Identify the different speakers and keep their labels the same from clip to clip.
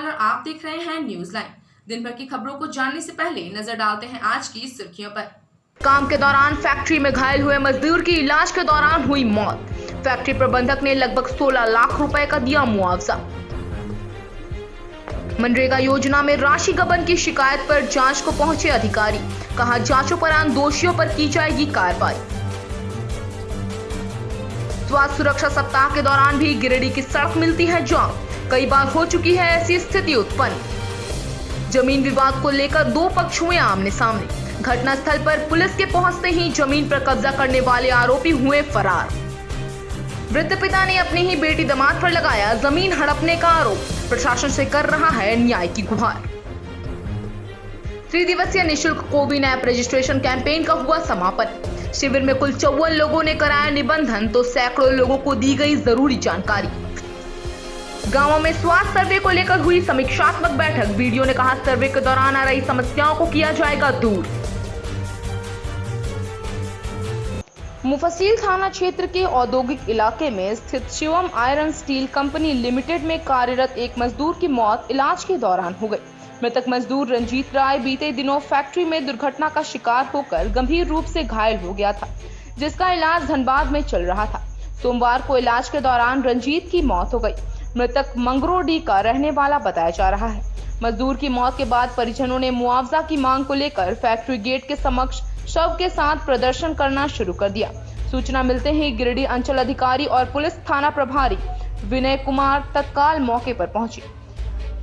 Speaker 1: और आप देख रहे हैं न्यूज लाइन। दिन भर की खबरों को जानने से पहले नजर डालते हैं आज की सुर्खियों पर। काम के दौरान फैक्ट्री में घायल हुए मजदूर की इलाज के दौरान हुई मौत। फैक्ट्री प्रबंधक ने लगभग 16 लाख रुपए का दिया मुआवजा। मनरेगा योजना में राशि गबन की शिकायत पर जांच को पहुंचे अधिकारी, कहा जांचोपरांत दोषियों पर की जाएगी कार्रवाई। स्वास्थ्य सुरक्षा सप्ताह के दौरान भी गिरिडीह की सड़क मिलती है जाम, कई बार हो चुकी है ऐसी स्थिति उत्पन्न। जमीन विवाद को लेकर दो पक्ष हुए आमने सामने। घटनास्थल पर पुलिस के पहुंचते ही जमीन पर कब्जा करने वाले आरोपी हुए फरार। वृद्ध पिता ने अपनी ही बेटी दामाद पर लगाया जमीन हड़पने का आरोप, प्रशासन से कर रहा है न्याय की गुहार। 3 दिवसीय निःशुल्क कोविन ऐप रजिस्ट्रेशन कैंपेन का हुआ समापन। शिविर में कुल 54 लोगों ने कराया निबंधन तो सैकड़ों लोगों को दी गई जरूरी जानकारी। गांवों में स्वास्थ्य सर्वे को लेकर हुई समीक्षात्मक बैठक। वीडियो ने कहा सर्वे के दौरान आ रही समस्याओं को किया जाएगा दूर। मुफस्सिल थाना क्षेत्र के औद्योगिक इलाके में स्थित Shivam iron steel company limited में कार्यरत एक मजदूर की मौत इलाज के दौरान हो गई। मृतक मजदूर रंजीत राय बीते दिनों फैक्ट्री में दुर्घटना का शिकार होकर गंभीर रूप से घायल हो गया था, जिसका इलाज धनबाद में चल रहा था। सोमवार को इलाज के दौरान रंजीत की मौत हो गई। मृतक मंगरोडीह का रहने वाला बताया जा रहा है। मजदूर की मौत के बाद परिजनों ने मुआवजा की मांग को लेकर फैक्ट्री गेट के समक्ष शव के साथ प्रदर्शन करना शुरू कर दिया। सूचना मिलते ही गिरिडीह अंचल अधिकारी और पुलिस थाना प्रभारी विनय कुमार तत्काल मौके पर पहुंचे।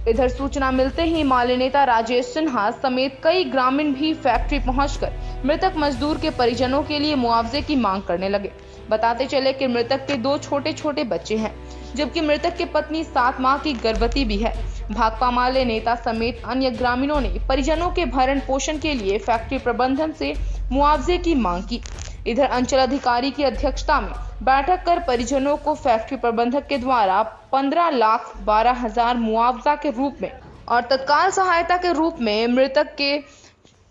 Speaker 1: इधर सूचना मिलते ही माले नेता राजेश सिन्हा समेत कई ग्रामीण भी फैक्ट्री पहुंचकर मृतक मजदूर के परिजनों के लिए मुआवजे की मांग करने लगे। बताते चले कि मृतक के 2 छोटे छोटे बच्चे हैं, जबकि मृतक की पत्नी 7 माह की गर्भवती भी है। भाकपा माले नेता समेत अन्य ग्रामीणों ने परिजनों के भरण पोषण के लिए फैक्ट्री प्रबंधन से मुआवजे की मांग की। इधर अंचल अधिकारी की अध्यक्षता में बैठक कर परिजनों को फैक्ट्री प्रबंधक के द्वारा 15,12,000 मुआवजा के रूप में और तत्काल सहायता के रूप में मृतक के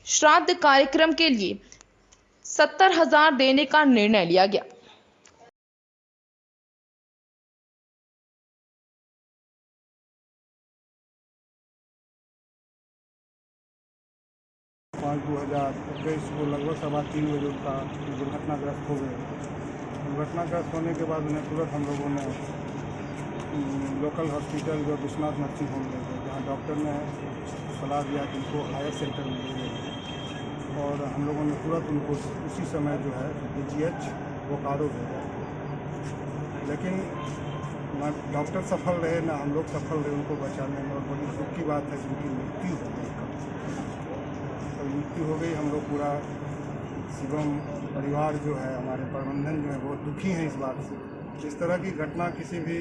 Speaker 1: श्राद्ध कार्यक्रम के लिए 70,000 देने का निर्णय लिया गया।
Speaker 2: 5/2021 को लगभग 3:15 बजे उनका दुर्घटनाग्रस्त हो गए। दुर्घटनाग्रस्त होने के बाद उन्हें तुरंत हम लोगों ने लोकल हॉस्पिटल जो विश्वनाथ नर्सिंग होम ले गए, जहाँ डॉक्टर ने सलाह दिया कि उनको हायर सेंटर में ले गए और हम लोगों ने तुरंत उनको उसी समय जो है DGH बोकारो भेजा। लेकिन ना डॉक्टर सफल रहे ना हम लोग सफल रहे उनको बचाने में, और बड़ी दुख की बात है कि उनकी मृत्यु हो गई। मृत्यु हो गई। हम लोग पूरा शिवम परिवार जो है, हमारे प्रबंधन जो है, बहुत दुखी हैं इस बात से। इस तरह की घटना किसी भी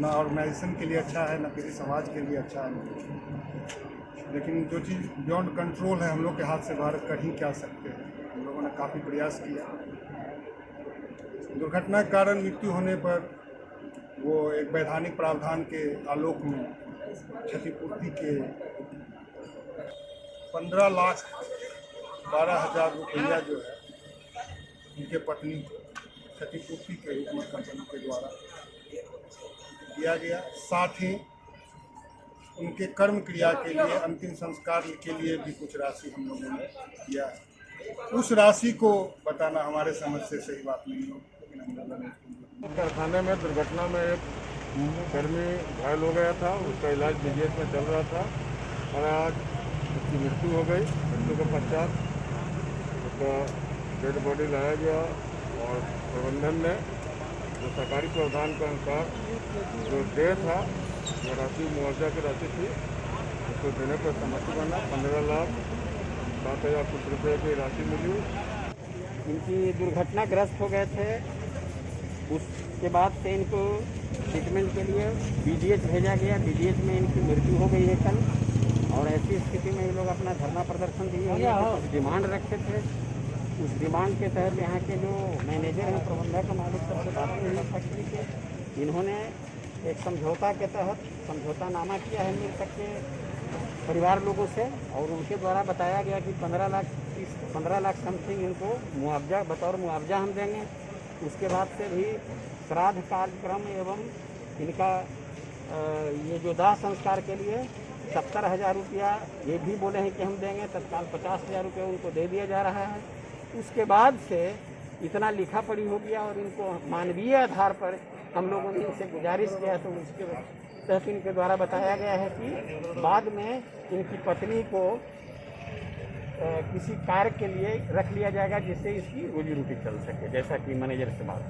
Speaker 2: ना ऑर्गेनाइजेशन के लिए अच्छा है, ना किसी समाज के लिए अच्छा है। लेकिन जो चीज़ बियॉन्ड कंट्रोल है, हम लोग के हाथ से बाहर कर ही क्या सकते हैं। हम लोगों ने काफ़ी प्रयास किया। दुर्घटना के कारण मृत्यु होने पर वो एक वैधानिक प्रावधान के आलोक में क्षतिपूर्ति के 15,12,000 रुपया जो है उनके पत्नी को क्षतिपूर्ति के रूप में कंपनी के द्वारा दिया गया। साथ ही उनके कर्म क्रिया के लिए, अंतिम संस्कार के लिए भी कुछ राशि हम लोगों ने दिया है। उस राशि को बताना हमारे समझ से सही बात नहीं हो, लेकिन हम लोगों ने
Speaker 3: कारखाने में दुर्घटना में एक कर्मी घायल हो गया था, उसका इलाज DGH में चल रहा था और आज उसकी मृत्यु हो गई। मृत्यु के पश्चात उसका डेड बॉडी लाया गया और प्रबंधन ने जो सरकारी प्रावधान के अनुसार जो देय था, जो राशि मुआवजा की राशि थी, उसको देने पर सहमति बना। 15,07,000 कुछ रुपये की राशि मिली।
Speaker 4: इनकी दुर्घटनाग्रस्त हो गए थे, उसके बाद से इनको ट्रीटमेंट के लिए DGH भेजा गया। DGH में इनकी मृत्यु हो गई है कल, और ऐसी स्थिति में ये लोग अपना धरना प्रदर्शन दिए हुए कुछ डिमांड रखे थे। उस डिमांड के तहत यहाँ के जो मैनेजर हैं, प्रबंधक मालिक सबसे बातें हुई फैक्ट्री के, इन्होंने एक समझौता के तहत समझौतानामा किया है मृतक के परिवार लोगों से, और उनके द्वारा बताया गया कि 15 लाख समथिंग इनको मुआवजा, बतौर मुआवजा हम देंगे। उसके बाद से भी श्राद्ध कार्यक्रम एवं इनका ये जो दाह संस्कार के लिए 70,000 रुपया ये भी बोले हैं कि हम देंगे, तत्काल 50,000 रुपये उनको दे दिया जा रहा है। उसके बाद से इतना लिखा पढ़ी हो गया और इनको मानवीय आधार पर हम लोगों ने इनसे गुजारिश किया, तो उसके तहत इनके द्वारा बताया गया है कि बाद में इनकी पत्नी को किसी कार्य के लिए रख लिया जाएगा जिससे इसकी रोजी रोटी चल सके, जैसा कि मैनेजर से बात।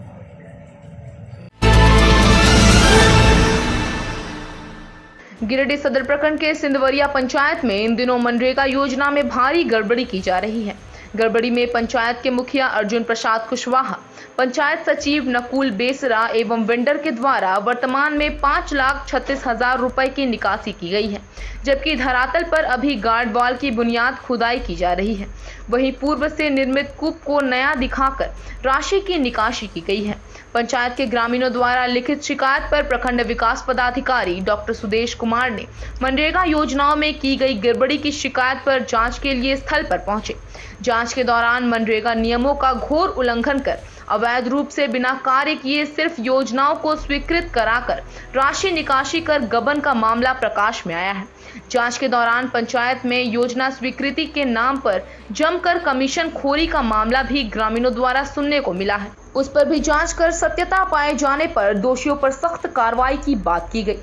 Speaker 1: गिरिडीह सदर प्रखंड के सिंधवरिया पंचायत में इन दिनों मनरेगा योजना में भारी गड़बड़ी की जा रही है। गड़बड़ी में पंचायत के मुखिया अर्जुन प्रसाद कुशवाहा, पंचायत सचिव नकुल बेसरा एवं वेंडर के द्वारा वर्तमान में 5,36,000 रुपए की निकासी की गई है, जबकि धरातल पर अभी गार्ड वॉल की बुनियाद खुदाई की जा रही है। वहीं पूर्व से निर्मित कूप को नया दिखाकर राशि की निकासी की गई है। पंचायत के ग्रामीणों द्वारा लिखित शिकायत पर प्रखंड विकास पदाधिकारी डॉक्टर सुदेश कुमार ने मनरेगा योजनाओं में की गई गड़बड़ी की शिकायत पर जांच के लिए स्थल पर पहुंचे। जांच के दौरान मनरेगा नियमों का घोर उल्लंघन कर अवैध रूप से बिना कार्य किए सिर्फ योजनाओं को स्वीकृत कराकर राशि निकासी कर गबन का मामला प्रकाश में आया है। जांच के दौरान पंचायत में योजना स्वीकृति के नाम पर जमकर कमीशन खोरी का मामला भी ग्रामीणों द्वारा सुनने को मिला है। उस पर भी जांच कर सत्यता पाए जाने पर दोषियों पर सख्त कार्रवाई की बात की गई।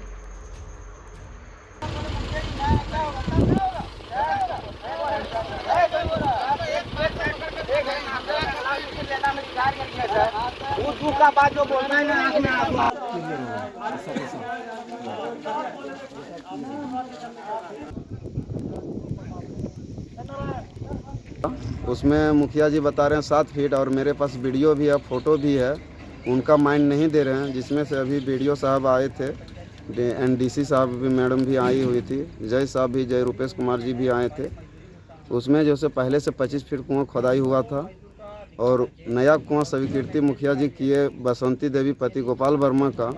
Speaker 4: का बात जो बोलना है ना,
Speaker 5: उसमें मुखिया जी बता रहे हैं 7 फीट और मेरे पास वीडियो भी है, फ़ोटो भी है, उनका माइंड नहीं दे रहे हैं। जिसमें से अभी वीडियो साहब आए थे, एनडीसी साहब भी, मैडम भी आई हुई थी, जय साहब भी, जय रूपेश कुमार जी भी आए थे। उसमें जो से पहले से 25 फीट कुआं खुदाई हुआ था और नया कुआं स्वीकृति मुखिया जी किए बसंती देवी पति गोपाल वर्मा का,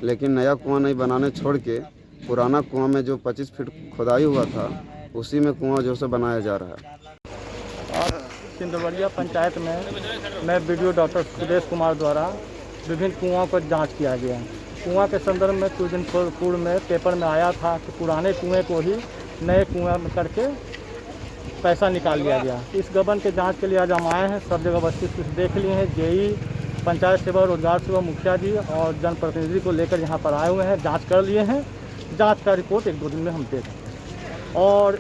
Speaker 5: लेकिन नया कुआं नहीं बनाने छोड़ के पुराना कुआं में जो 25 फीट खुदाई हुआ था उसी में कुआं जो से बनाया जा रहा है।
Speaker 6: और सिंधवरिया पंचायत में मैं वीडियो डॉक्टर सुदेश कुमार द्वारा विभिन्न कुआं पर जांच किया गया। कुआं के संदर्भ में कुछ दिन पूर्व में पेपर में आया था कि पुराने कुएं को ही नए कुएं में करके पैसा निकाल लिया गया। इस गबन के जांच के लिए आज हम आए हैं। सब जगह वस्तु कुछ देख लिए हैं। जेई, पंचायत सेवा, रोजगार सेवा मुखिया जी और जनप्रतिनिधि को लेकर यहाँ पर आए हुए हैं, जाँच कर लिए हैं। जाँच का रिपोर्ट 1-2 दिन में हम दे देंगे। और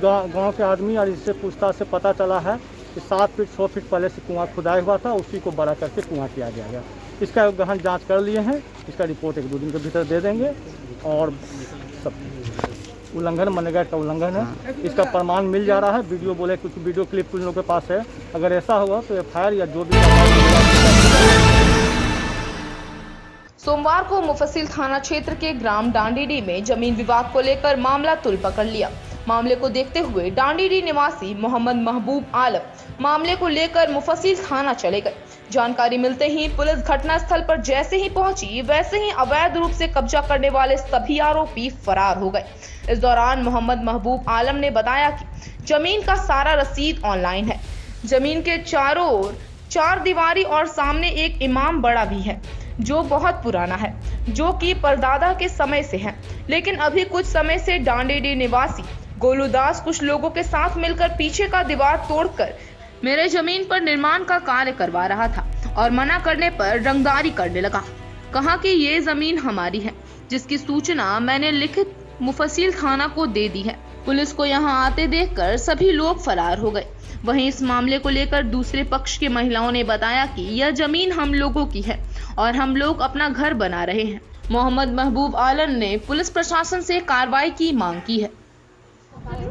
Speaker 6: गांव के आदमी और इससे पूछताछ से पता चला है कि 7 फीट 100 फीट पहले से कुआं खुदाई हुआ था, उसी को बड़ा करके कुआं किया गया। इसका गहन जांच कर लिए हैं। इसका रिपोर्ट 1-2 दिन के भीतर दे देंगे। और सब उल्लंघन, मनरेगा का उल्लंघन है, इसका प्रमाण मिल जा रहा है। वीडियो बोले कुछ वीडियो क्लिप कुछ लोगों के पास है। अगर ऐसा हुआ तो FIR या जो भी।
Speaker 1: सोमवार को मुफस्सिल थाना क्षेत्र के ग्राम डांडीडी में जमीन विवाद को लेकर मामला तुल पकड़ लिया। मामले को देखते हुए डांडीडी निवासी मोहम्मद महबूब आलम मामले को लेकर मुफस्सिल थाना चले गए। जानकारी मिलते ही पुलिस घटनास्थल पर जैसे ही पहुंची, वैसे ही अवैध रूप से कब्जा करने वाले सभी आरोपी फरार हो गए। इस दौरान मोहम्मद महबूब आलम ने बताया कि जमीन का सारा रसीद ऑनलाइन है। जमीन के चारों ओर 4 दीवारी और सामने एक इमाम बड़ा भी है, जो बहुत पुराना है, जो कि परदादा के समय से है। लेकिन अभी कुछ समय से डांडीडी निवासी गोलूदास कुछ लोगों के साथ मिलकर पीछे का दीवार तोड़कर मेरे जमीन पर निर्माण का कार्य करवा रहा था और मना करने पर रंगदारी करने लगा। कहा कि ये जमीन हमारी है, जिसकी सूचना मैंने लिखित मुफस्सिल थाना को दे दी है। पुलिस को यहां आते देखकर सभी लोग फरार हो गए। वहीं इस मामले को लेकर दूसरे पक्ष की महिलाओं ने बताया कि यह जमीन हम लोगों की है और हम लोग अपना घर बना रहे हैं। मोहम्मद महबूब आलम ने पुलिस प्रशासन से कार्रवाई की मांग की है।
Speaker 7: कागज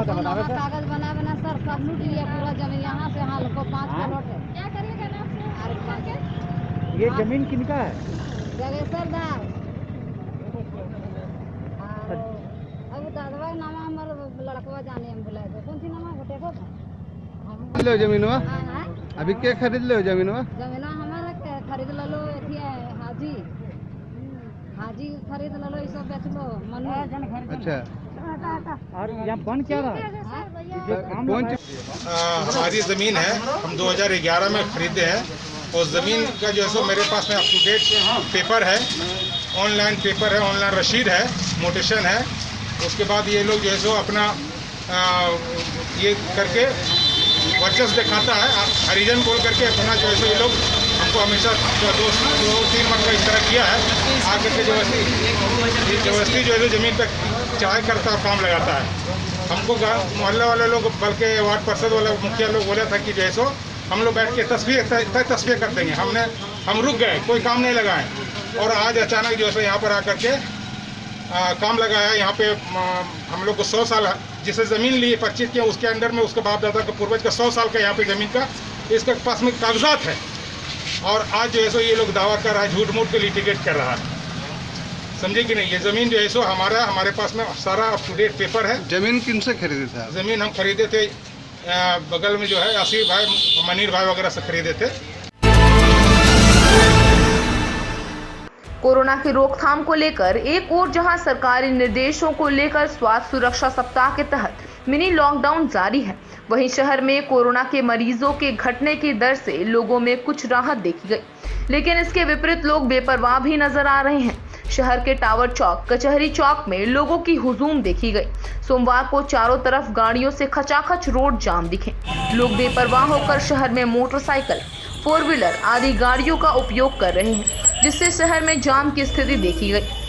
Speaker 7: बना सर सब लूट लिया पूरा जमीन। यहाँ से यहाँ लोग 5 प्लॉट है। क्या करिएगा नाम?
Speaker 6: ये जमीन किनका है?
Speaker 7: जगेश्वरदार। अब दादवा नामा हमारे लड़कवा जाने हम बुलाए थे। कौन सी नामा घटे को?
Speaker 5: लो जमीनवा अभी के खरीद लो जमीनवा?
Speaker 7: जमीनवा हमारा खरीद लो। हाजी खरीद लो, ये सब बेच लो। मनु
Speaker 5: अच्छा।
Speaker 6: और यहाँ बन क्या रहा है?
Speaker 8: हमारी ज़मीन है, हम 2011 में खरीदे हैं
Speaker 2: और ज़मीन का जो है सो मेरे पास में अप टू डेट पेपर है, ऑनलाइन पेपर है, ऑनलाइन रसीद है, मोटेशन है। उसके बाद ये लोग जो है सो अपना ये करके वर्चस्व दिखाता है, हरिजन बोल करके अपना जो है सो ये लोग हमको हमेशा 2-3 मरतबा इस तरह किया है। आकर के जबरदस्ती जो है सो ज़मीन पर चाय करता काम लगाता है। हमको मोहल्ले वाले लोग बल्कि वार्ड पार्षद वाला मुखिया लोग बोला था कि जो है सो हम लोग बैठ के तस्वीर कर देंगे। हम रुक गए, कोई काम नहीं लगाए और आज अचानक जो है सो यहाँ पर आकर के काम लगाया। यहाँ पे हम लोग को 100 साल जिसे ज़मीन ली 25 के उसके अंडर में उसके बाप दादा का पूर्वज का 100 साल का यहाँ पे ज़मीन का इसके पास में कागजात है और आज जो है सो ये लोग दावा कर रहा है, झूठ मूठ के लिटिगेट कर रहा है। समझे कि नहीं? ये ज़मीन जो है सो हमारे पास में सारा अप टू डेट पेपर है।
Speaker 8: जमीन किन से खरीदे थे?
Speaker 2: ज़मीन हम खरीदे थे बगल में जो है आसिर भाई, मनीर भाई वगैरह से खरीदे थे।
Speaker 1: कोरोना की रोकथाम को लेकर एक ओर जहां सरकारी निर्देशों को लेकर स्वास्थ्य सुरक्षा सप्ताह के तहत मिनी लॉकडाउन जारी है, वहीं शहर में कोरोना के मरीजों के घटने की दर से लोगों में कुछ राहत देखी गई, लेकिन इसके विपरीत लोग बेपरवाह भी नजर आ रहे हैं। शहर के टावर चौक, कचहरी चौक में लोगों की हुजूम देखी गई। सोमवार को चारों तरफ गाड़ियों से खचाखच रोड जाम दिखे। लोग बेपरवाह होकर शहर में मोटरसाइकिल, 4 व्हीलर आदि गाड़ियों का उपयोग कर रहे हैं, जिससे शहर में जाम की स्थिति देखी गई।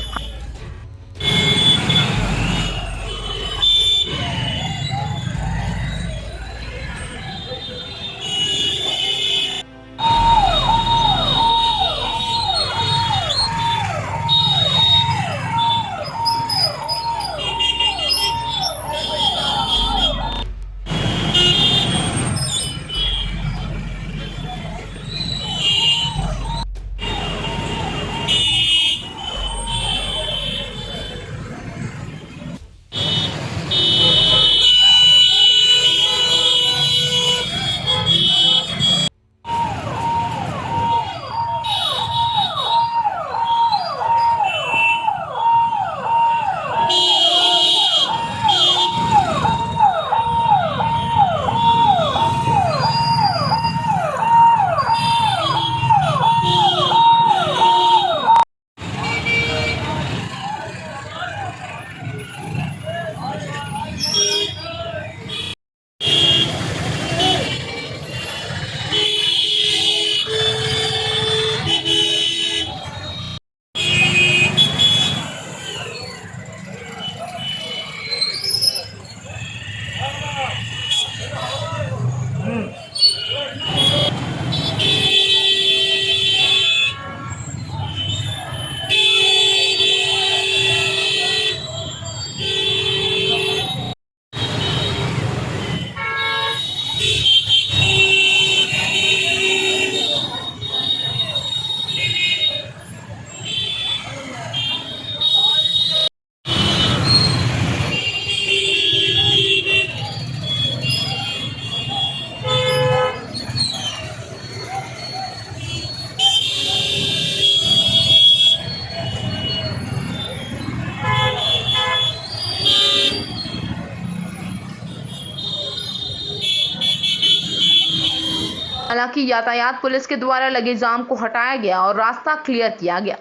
Speaker 1: हालांकि यातायात पुलिस के द्वारा लगे जाम को हटाया गया और रास्ता क्लियर किया गया।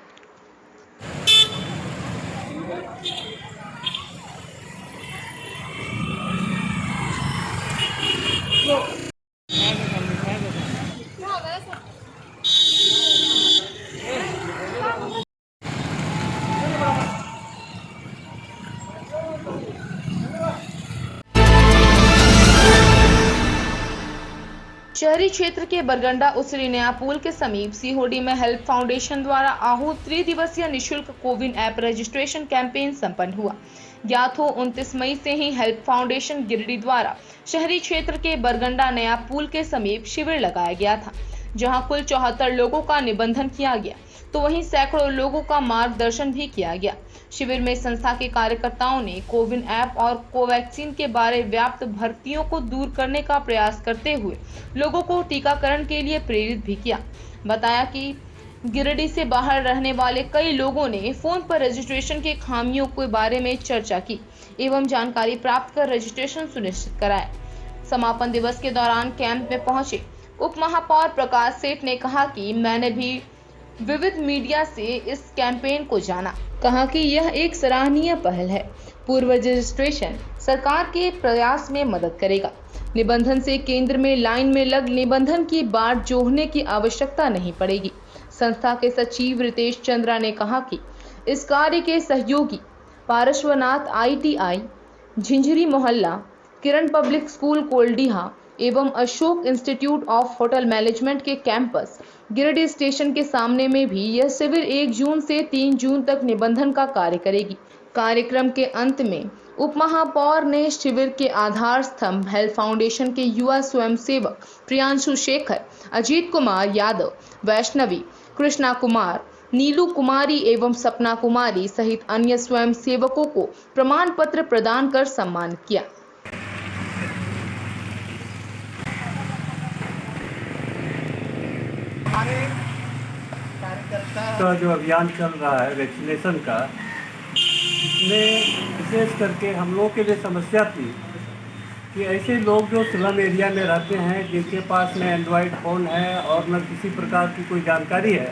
Speaker 1: शहरी क्षेत्र के बरगंडा उसरी नया पुल के समीप सीहोडी में हेल्प फाउंडेशन द्वारा आहूत 3 दिवसीय निःशुल्क कोविन ऐप रजिस्ट्रेशन कैंपेन संपन्न हुआ। ज्ञात हो 29 मई से ही हेल्प फाउंडेशन गिरिडीह द्वारा शहरी क्षेत्र के बरगंडा नया पुल के समीप शिविर लगाया गया था, जहां कुल 74 लोगों का निबंधन किया गया, तो वहीं सैकड़ों लोगों का मार्गदर्शन भी किया गया। शिविर में संस्था के कार्यकर्ताओं ने कोविन ऐप और कोवैक्सीन के बारे व्याप्त भ्रांतियों को दूर करने का प्रयास करते हुए लोगों को टीकाकरण के लिए प्रेरित भी किया। बताया कि गिरिडीह से बाहर रहने वाले कई लोगों ने फोन पर रजिस्ट्रेशन के खामियों के बारे में चर्चा की एवं जानकारी प्राप्त कर रजिस्ट्रेशन सुनिश्चित कराया। समापन दिवस के दौरान कैंप में पहुंचे उप महापौर प्रकाश सेठ ने कहा कि मैंने भी विविध मीडिया से इस कैंपेन को जाना, कहा कि यह एक सराहनीय पहल है। पूर्व रजिस्ट्रेशन सरकार के प्रयास में मदद करेगा। निबंधन से केंद्र में लाइन में लग निबंधन की बाट जोड़ने की आवश्यकता नहीं पड़ेगी। संस्था के सचिव रितेश चंद्रा ने कहा कि इस कार्य के सहयोगी पारश्वनाथ ITI झिंझरी मोहल्ला, किरण पब्लिक स्कूल कोल्डीहा एवं Ashok institute of hotel management के कैंपस गिरिडीह स्टेशन के सामने में भी यह शिविर 1 जून से 3 जून तक निबंधन का कार्य करेगी। कार्यक्रम के अंत में उप महापौर ने शिविर के आधार स्तंभ हेल्थ फाउंडेशन के युवा स्वयंसेवक प्रियांशु शेखर, अजीत कुमार यादव, वैष्णवी, कृष्णा कुमार, नीलू कुमारी एवं सपना कुमारी सहित अन्य स्वयंसेवकों को प्रमाण पत्र प्रदान कर सम्मानित किया।
Speaker 8: का जो अभियान चल रहा है वैक्सीनेशन का, इसमें विशेष करके हम लोगों के लिए समस्या थी कि ऐसे लोग जो स्लम एरिया में रहते हैं, जिनके पास न एंड्रॉयड फ़ोन है और न किसी प्रकार की कोई जानकारी है,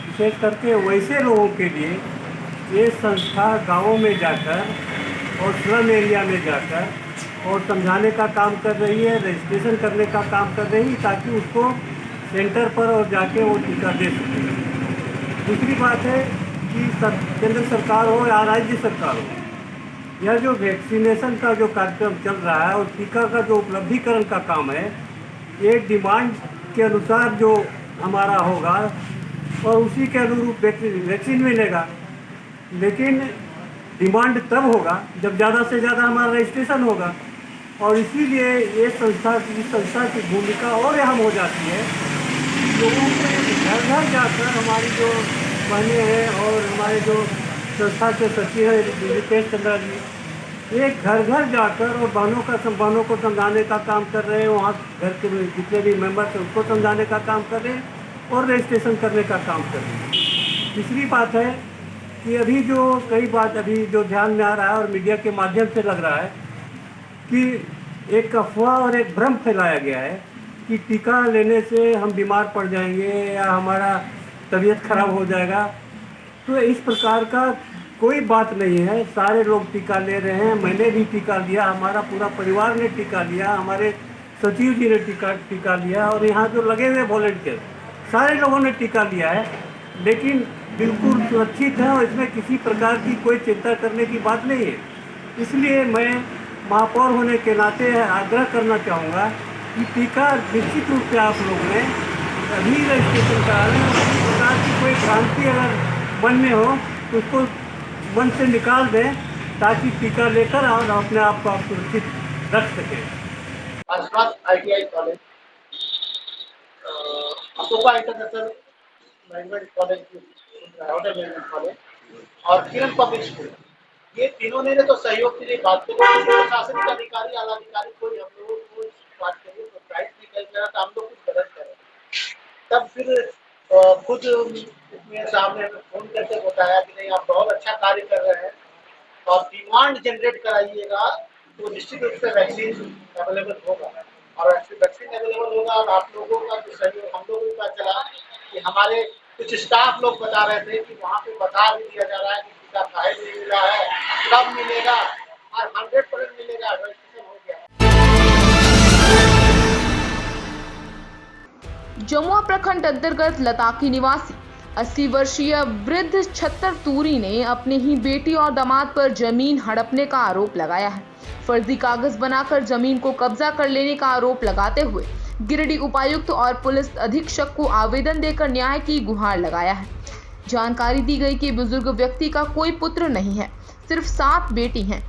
Speaker 8: विशेष करके वैसे लोगों के लिए ये संस्था गाँवों में जाकर और स्लम एरिया में जाकर और समझाने का काम कर रही है, रजिस्ट्रेशन करने का काम कर रही है, ताकि उसको सेंटर पर और जाके वो टीका दे सके। दूसरी बात है कि केंद्र सरकार हो या राज्य सरकार हो, यह जो वैक्सीनेशन का जो कार्यक्रम चल रहा है और टीका का जो उपलब्धिकरण का काम है, ये डिमांड के अनुसार जो हमारा होगा और उसी के अनुरूप वैक्सीन मिलेगा। लेकिन डिमांड तब होगा जब ज़्यादा से ज़्यादा हमारा रजिस्ट्रेशन होगा, और इसीलिए ये संस्था की भूमिका और अहम हो जाती है। लोगों को घर घर जाकर हमारी जो बहनें हैं और हमारे जो संस्था के सचिव हैं रितेश चंद्रा जी, ये घर घर जाकर और बहनों को समझाने का काम कर रहे हैं। वहाँ घर के जितने भी मेंबर्स हैं उसको समझाने का काम कर रहे हैं और रजिस्ट्रेशन करने का काम कर रहे हैं। तीसरी बात है कि अभी जो ध्यान में आ रहा है और मीडिया के माध्यम से लग रहा है कि एक अफवाह और एक भ्रम फैलाया गया है कि टीका लेने से हम बीमार पड़ जाएंगे या हमारा तबीयत खराब हो जाएगा। तो इस प्रकार का कोई बात नहीं है। सारे लोग टीका ले रहे हैं, मैंने भी टीका लिया, हमारा पूरा परिवार ने टीका लिया, हमारे सचिव जी ने टीका लिया और यहाँ जो लगे हुए वॉलंटियर सारे लोगों ने टीका लिया है, लेकिन बिल्कुल सुरक्षित है और इसमें किसी प्रकार की कोई चिंता करने की बात नहीं है। इसलिए मैं महापौर होने के नाते आग्रह करना चाहूँगा कि टीका निश्चित रूप से आप लोग ने अभी रजिस्ट्रेशन करा लें। किसी प्रकार की कोई भ्रांति अगर मन में हो तो उसको मन से निकाल दें, ताकि टीका लेकर और अपने आप को आप सुरक्षित रख सकें।
Speaker 9: ITI college, Ashoka international management college, hotel management college और किरण पब्लिक स्कूल, ये तीनों ने तो सहयोग के लिए बात करी। प्रशासनिक अधिकारी आला अधिकारी कोई हम लोगों को बात करिए तो प्राइस निकल गया तो हम लोग कुछ गलत करें। तब फिर खुद इसमें साहब ने फोन करके बताया कि नहीं, आप बहुत अच्छा कार्य कर रहे हैं और डिमांड जनरेट कराइएगा तो निश्चित रूप से वैक्सीन अवेलेबल होगा। और वैक्सीन अवेलेबल होगा और आप लोगों का जो सहयोग हम लोगों का चला कि हमारे कुछ स्टाफ लोग बता रहे थे कि वहाँ पे बता भी दिया जा रहा है कि टीका काहे नहीं मिला है, कब मिलेगा, और 100% मिलेगा, रजिस्ट्रेशन हो गया।
Speaker 1: जमुआ प्रखंड अंतर्गत लताकी निवासी 80 वर्षीय वृद्ध छत्तर तूरी ने अपनी ही बेटी और दामाद पर जमीन हड़पने का आरोप लगाया है। फर्जी कागज बनाकर जमीन को कब्जा कर लेने का आरोप लगाते हुए गिरिडीह उपायुक्त और पुलिस अधीक्षक को आवेदन देकर न्याय की गुहार लगाया है। जानकारी दी गई कि बुजुर्ग व्यक्ति का कोई पुत्र नहीं है, सिर्फ 7 बेटी हैं।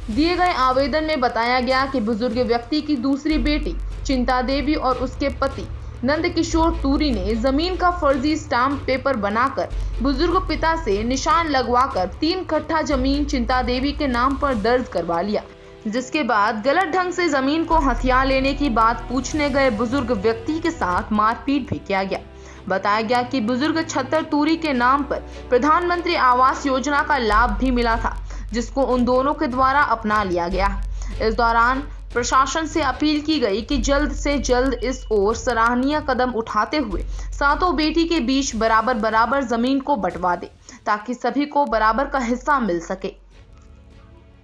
Speaker 1: दिए गए आवेदन में बताया गया कि बुजुर्ग व्यक्ति की दूसरी बेटी चिंता देवी और उसके पति नंद किशोर तूरी ने जमीन का फर्जी स्टाम्प पेपर बनाकर बुजुर्ग पिता से निशान लगवाकर 3 कट्ठा जमीन चिंता देवी के नाम पर दर्ज करवा लिया, जिसके बाद गलत ढंग से जमीन को हथिया लेने की बात पूछने गए बुजुर्ग व्यक्ति के साथ मारपीट भी किया गया। बताया गया कि बुजुर्ग छत्तर तूरी के नाम पर प्रधानमंत्री आवास योजना का लाभ भी मिला था, जिसको उन दोनों के द्वारा अपना लिया गया। इस दौरान प्रशासन से अपील की गई कि जल्द से जल्द इस ओर सराहनीय कदम उठाते हुए सातों बेटी के बीच बराबर जमीन को बंटवा दे ताकि सभी को बराबर का हिस्सा मिल सके।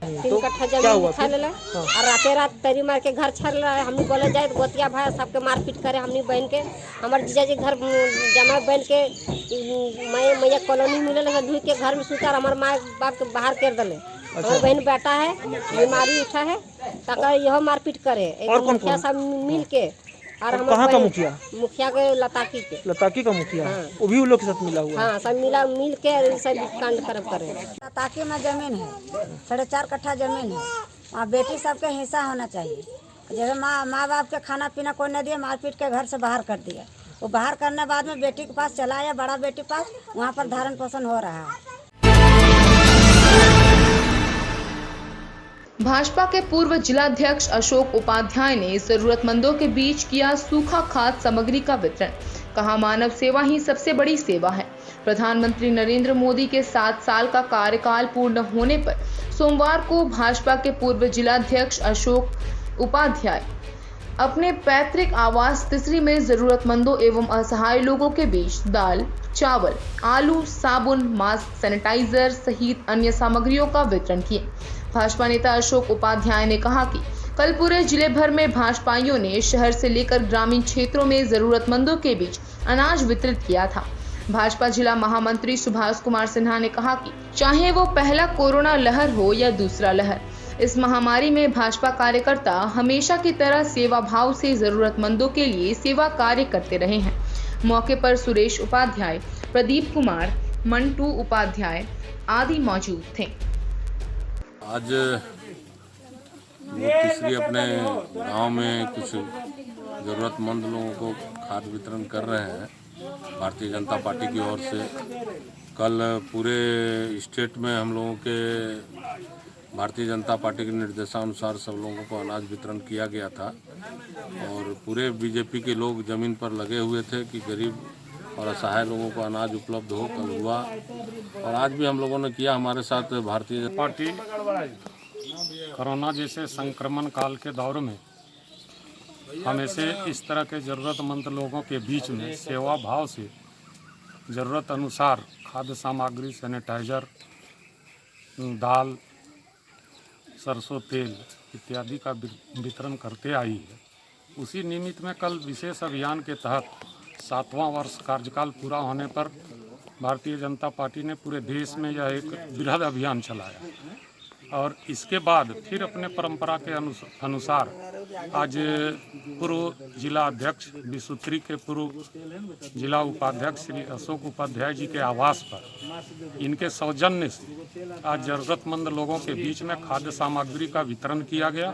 Speaker 10: 3 कट्ठा जमीन खा लेला और रात तरी मार के घर छर रहा है। हमने बोले जाए गोतिया भाई सबके मारपीट करे। हमने बहन के हमारे जीजाजी घर जमा बहन के मैया कॉलोनी मिले धुई के घर में सुता हमारे माँ बाप के बाहर कर दिले। हमारे बहन बेटा है बीमारी उठा है ताकि यह मारपीट करे। और मुखिया सब मिल के और
Speaker 11: कहाँ का
Speaker 10: मुखिया के लताकी का मुखिया
Speaker 11: हाँ। वो भी उन लोग के साथ मिला हुआ
Speaker 10: हाँ सब मिल के सब कांड कर्म करे।
Speaker 12: लताकी में जमीन है 4.5 कट्ठा जमीन है। वहाँ बेटी सबके हिस्सा होना चाहिए। जैसे माँ बाप के खाना पीना कोई न दिया, मारपीट के घर से बाहर कर दिया। वो बाहर करने बाद में बेटी के पास चला आया, बड़ा बेटी पास, वहाँ पर धारण पोषण हो रहा है।
Speaker 1: भाजपा के पूर्व जिलाध्यक्ष अशोक उपाध्याय ने जरूरतमंदों के बीच किया सूखा खाद्य सामग्री का वितरण। कहा, मानव सेवा ही सबसे बड़ी सेवा है। प्रधानमंत्री नरेंद्र मोदी के 7 साल का कार्यकाल पूर्ण होने पर सोमवार को भाजपा के पूर्व जिलाध्यक्ष अशोक उपाध्याय अपने पैतृक आवास तिसरी में जरूरतमंदों एवं असहाय लोगों के बीच दाल, चावल, आलू, साबुन, मास्क, सैनिटाइजर सहित अन्य सामग्रियों का वितरण किए। भाजपा नेता अशोक उपाध्याय ने कहा कि कल पूरे जिले भर में भाजपाइयों ने शहर से लेकर ग्रामीण क्षेत्रों में जरूरतमंदों के बीच अनाज वितरित किया था। भाजपा जिला महामंत्री सुभाष कुमार सिन्हा ने कहा कि चाहे वो पहला कोरोना लहर हो या दूसरा लहर, इस महामारी में भाजपा कार्यकर्ता हमेशा की तरह सेवा भाव से जरूरतमंदों के लिए सेवा कार्य करते रहे हैं। मौके पर सुरेश उपाध्याय, प्रदीप कुमार, मंटू उपाध्याय आदि मौजूद थे।
Speaker 3: आज तीसरी अपने गांव में कुछ ज़रूरतमंद लोगों को खाद्य वितरण कर रहे हैं भारतीय जनता पार्टी की ओर से। कल पूरे स्टेट में हम लोगों के भारतीय जनता पार्टी के निर्देशानुसार सब लोगों को अनाज वितरण किया गया था और पूरे बीजेपी के लोग ज़मीन पर लगे हुए थे कि गरीब और असहाय लोगों को अनाज उपलब्ध हो। कल हुआ और आज भी हम लोगों ने किया। हमारे साथ भारतीय जनता
Speaker 13: पार्टी कोरोना जैसे संक्रमण काल के दौर में हमेशा इस तरह के ज़रूरतमंद लोगों के बीच में सेवा भाव से ज़रूरत अनुसार खाद्य सामग्री, सैनिटाइजर, दाल, सरसों तेल इत्यादि का वितरण करते आई है। उसी निमित्त में कल विशेष अभियान के तहत 7वां वर्ष कार्यकाल पूरा होने पर भारतीय जनता पार्टी ने पूरे देश में यह एक बृहद अभियान चलाया और इसके बाद फिर अपने परंपरा के अनुसार आज पूर्व जिला अध्यक्ष विसूत्री के पूर्व जिला उपाध्यक्ष श्री अशोक उपाध्याय जी के आवास पर इनके सौजन्य से आज ज़रूरतमंद लोगों के बीच में खाद्य सामग्री का वितरण किया गया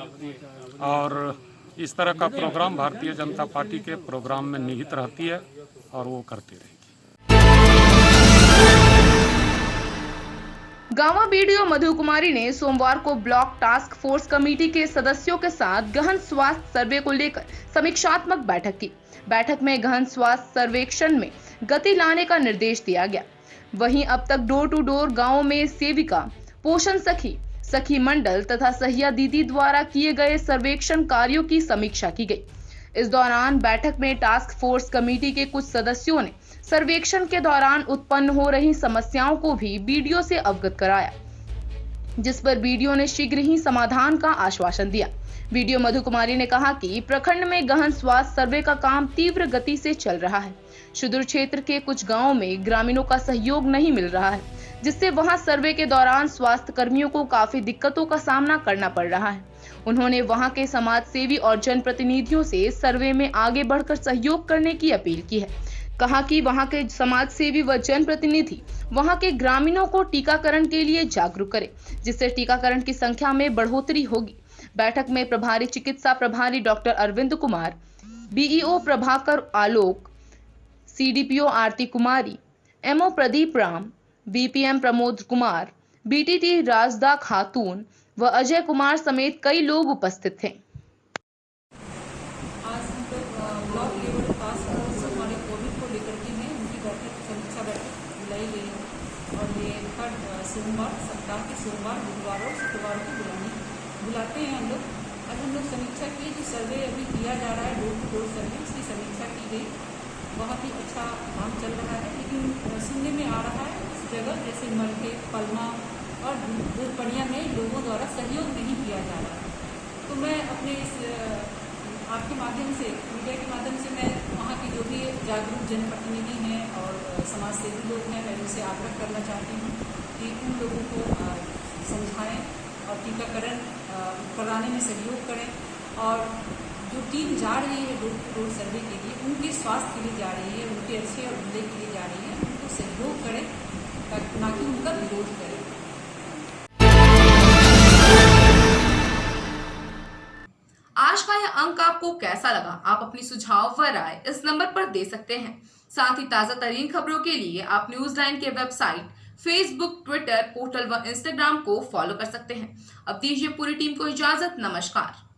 Speaker 13: और इस तरह का प्रोग्राम भारतीय जनता पार्टी के प्रोग्राम में निहित रहती है और वो करती रहेगी।
Speaker 1: गांवा बीडीओ मधु कुमारी ने सोमवार को ब्लॉक टास्क फोर्स कमेटी के सदस्यों के साथ गहन स्वास्थ्य सर्वे को लेकर समीक्षात्मक बैठक की। बैठक में गहन स्वास्थ्य सर्वेक्षण में गति लाने का निर्देश दिया गया। वहीं अब तक डोर टू डोर गाँव में सेविका, पोषण सखी मंडल तथा सहिया दीदी द्वारा किए गए सर्वेक्षण कार्यों की समीक्षा की गई। इस दौरान बैठक में टास्क फोर्स कमेटी के कुछ सदस्यों ने सर्वेक्षण के दौरान उत्पन्न हो रही समस्याओं को भी बीडीओ से अवगत कराया, जिस पर बीडीओ ने शीघ्र ही समाधान का आश्वासन दिया। बीडीओ मधु कुमारी ने कहा कि प्रखंड में गहन स्वास्थ्य सर्वे का काम तीव्र गति से चल रहा है। सुदूर क्षेत्र के कुछ गांवों में ग्रामीणों का सहयोग नहीं मिल रहा है, जिससे वहां सर्वे के दौरान स्वास्थ्य कर्मियों को काफी दिक्कतों का सामना करना पड़ रहा है। उन्होंने वहां के समाज सेवी और जनप्रतिनिधियों से सर्वे में आगे बढ़कर सहयोग करने की अपील की है। कहा कि वहां के समाज सेवी व जनप्रतिनिधि वहां के ग्रामीणों को टीकाकरण के लिए जागरूक करें, जिससे टीकाकरण की संख्या में बढ़ोतरी होगी। बैठक में प्रभारी चिकित्सा प्रभारी doctor Arvind Kumar, BEO Prabhakar Alok, CDPO Aarti Kumari, MO Pradeep Ram, BPM Pramod Kumar, BTT Rajda Khatoon व अजय कुमार समेत कई लोग उपस्थित थे।
Speaker 14: आज हम लोग ब्लॉक लेवल टास्क फोर्स हमारे कोविड को लेकर के हैं, उनकी बैठक समीक्षा बैठक बुलाई गई है और ये हर सोमवार, सप्ताह के सोमवार, बुधवार और शुक्रवार को बुलाते हैं हम लोग। अब हम लोग समीक्षा किए, जो सर्वे अभी किया जा रहा है डोर टू डोर सर्वे, उसकी समीक्षा की गई। बहुत ही अच्छा काम चल रहा है, लेकिन सुनने में आ रहा है इस जगह जैसे मलके, पलमा और दूरपड़िया में लोगों द्वारा सहयोग नहीं किया जा रहा है। तो मैं अपने इस आपके माध्यम से, मीडिया के माध्यम से मैं वहाँ की जो भी जागरूक जनप्रतिनिधि हैं और समाजसेवी लोग हैं, मैं उनसे आग्रह करना चाहती हूँ कि उन लोगों को समझाएं और टीकाकरण कराने में सहयोग करें। और जो टीम जा रही है डोर टू डोर सर्वे के लिए, उनके स्वास्थ्य के लिए जा रही है, उनके अच्छे और भले के लिए जा रही है, उनको सहयोग करें, ना कि उनका विरोध करें।
Speaker 1: आज का यह अंक आपको कैसा लगा? आप अपनी सुझाव व राय इस नंबर पर दे सकते हैं। साथ ही ताजा तरीन खबरों के लिए आप न्यूज लाइन के वेबसाइट, फेसबुक, ट्विटर, पोर्टल व इंस्टाग्राम को फॉलो कर सकते हैं। अब दीजिए पूरी टीम को इजाजत। नमस्कार।